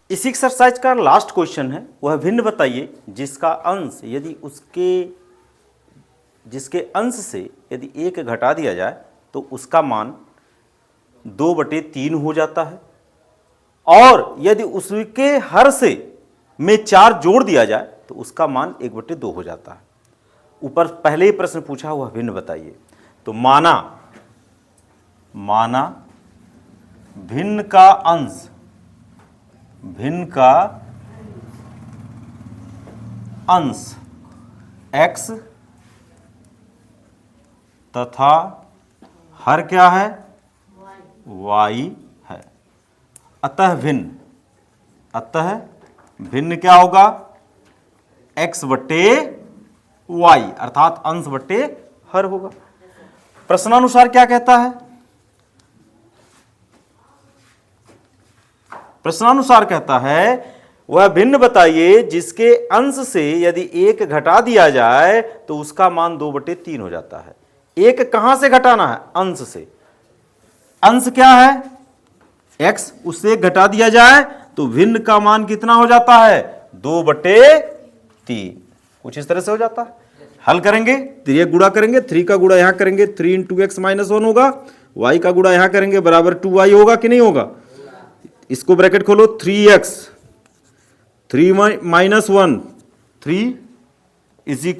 इस एक्सरसाइज का last question है, वह भिन्न बताइए जिसका अंश यदि जिसके अंश से यदि 1 घटा दिया जाए तो उसका मान 2/3 हो जाता है, और यदि उसके हर से में 4 जोड़ दिया जाए तो उसका मान 1/2 हो जाता है। ऊपर पहले ही प्रश्न पूछा हुआ भिन्न बताइए। तो माना भिन्न का अंश x तथा हर क्या है, y है। अतः भिन्न क्या होगा, x/y अर्थात अंश बट्टे हर होगा। प्रश्नानुसार क्या कहता है, प्रश्नानुसार कहता है वह भिन्न बताइए जिसके अंश से यदि 1 घटा दिया जाए तो उसका मान 2/3 हो जाता है। 1 कहां से घटाना है, अंश से। अंश क्या है, x, उससे घटा दिया जाए तो भिन्न का मान कितना हो जाता है, 2/3। कुछ इस तरह से हो जाता है। हल करेंगे, 3 गुणा करेंगे, 3 का गुणा यहां करेंगे 3 × x - 1 होगा, y का गुणा यहां करेंगे बराबर 2y होगा कि नहीं होगा। इसको ब्रैकेट खोलो, 3x 3 - 1 3 =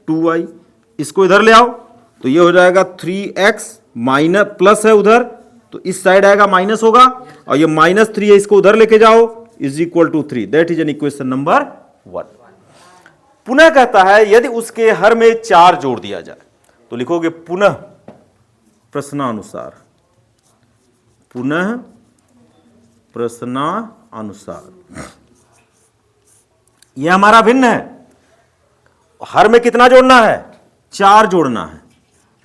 2y। इसको इधर ले आओ तो ये हो जाएगा 3x माइनस प्लस है उधर तो इस साइड आएगा माइनस होगा, और ये -3 है, इसको उधर लेके जाओ = 3। That is an equation number 1। पुनः कहता है यदि उसके हर में 4 जोड़ दिया जाए तो लिखोगे पुनः प्रश्नानुसार, यह हमारा भिन्न है। हर में कितना जोड़ना है, 4 जोड़ना है,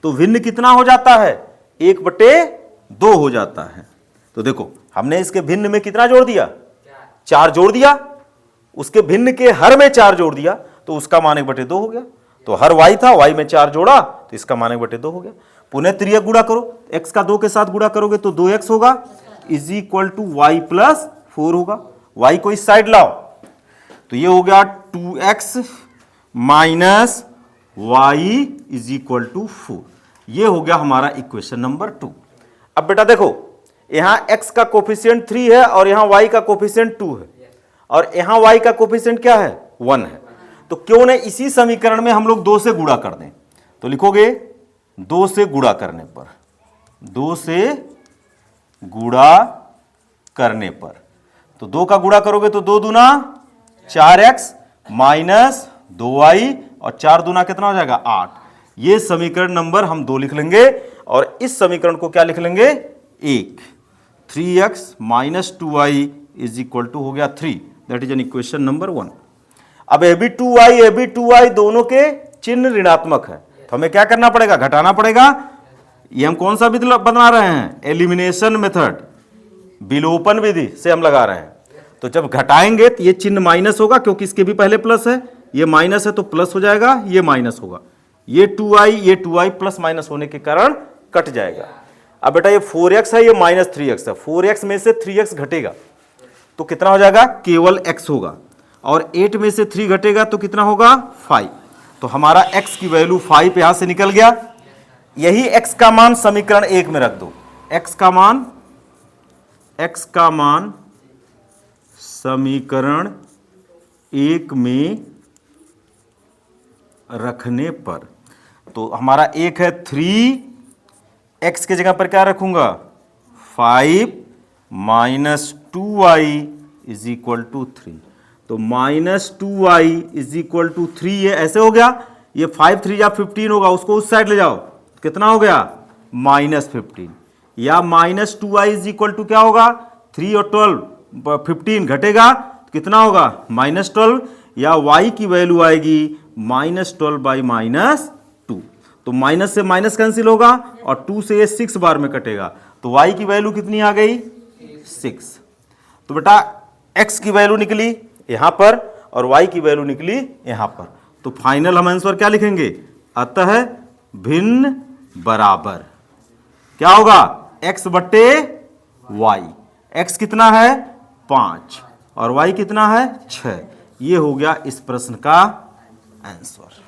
तो भिन्न कितना हो जाता है, 1/2 हो जाता है। तो देखो हमने इसके भिन्न में कितना जोड़ दिया, 4 जोड़ दिया, उसके भिन्न के हर में 4 जोड़ दिया तो उसका मान 1/2 हो गया। तो हर y था, y में 4 जोड़ा तो इसका मान 1/2 हो गया। पुनः 3 गुणा करो, x का 2 के साथ गुणा करोगे तो 2x होगा = y + 4 होगा। y को इस साइड लाओ तो ये हो गया 2x - y = 4। ये हो गया हमारा इक्वेशन नंबर 2। अब बेटा देखो यहां x का कोफिशिएंट 3 है और यहां y का कोफिशिएंट 2 है, और यहां y का कोफिशिएंट क्या है, 1 है। तो क्यों न इसी समीकरण में हम लोग 2 से गुणा कर दें। तो लिखोगे 2 से गुणा करने पर, 2 से गुणा करने पर, तो 2 का गुणा करोगे तो 2 दूना 4x माइनस 2y और 4 दूना कितना हो जाएगा 8। ये समीकरण नंबर हम 2 लिख लेंगे, और इस समीकरण को क्या लिख लेंगे 1। 3x माइनस 2y = हो गया 3। That is an equation number 1। अब ए बी 2y दोनों के चिन्ह ऋणात्मक है, तो हमें क्या करना पड़ेगा, घटाना पड़ेगा। ये हम कौन सा विधि बना रहे हैं, एलिमिनेशन मेथड, विलोपन विधि से हम लगा रहे हैं। तो जब घटाएंगे तो ये चिन्ह माइनस होगा क्योंकि इसके भी पहले प्लस है, ये माइनस है तो प्लस हो जाएगा, ये माइनस होगा, ये 2y प्लस माइनस होने के कारण कट जाएगा। अब बेटा ये 4x है, ये -3x है, 4x में से 3x घटेगा तो कितना हो जाएगा, केवल x होगा, और 8 में से 3 घटेगा तो कितना होगा 5। तो हमारा x की वैल्यू 5 यहां से निकल गया। यही x का मान समीकरण 1 में रख दो। x का मान समीकरण 1 में रखने पर तो हमारा 1 है 3, x के जगह पर क्या रखूंगा 5 माइनस 2y = 3। तो -2y = 3 ये ऐसे हो गया, ये 5 3 या 15 होगा, उसको उस साइड ले जाओ, कितना हो गया -15, या -2y = क्या होगा 3 और 12 15 घटेगा कितना होगा -12, या y की वैल्यू आएगी -12/-2। तो माइनस से माइनस कैंसिल होगा और 2 से ये 6 बार में कटेगा, तो y की वैल्यू कितनी आ गई 6। तो बेटा x की वैल्यू निकली यहां पर और y की वैल्यू निकली यहां पर। तो फाइनल हम आंसर क्या लिखेंगे, अतः भिन्न बराबर क्या होगा x/y। x कितना है 5 और y कितना है 6। ये हो गया इस प्रश्न का आंसर।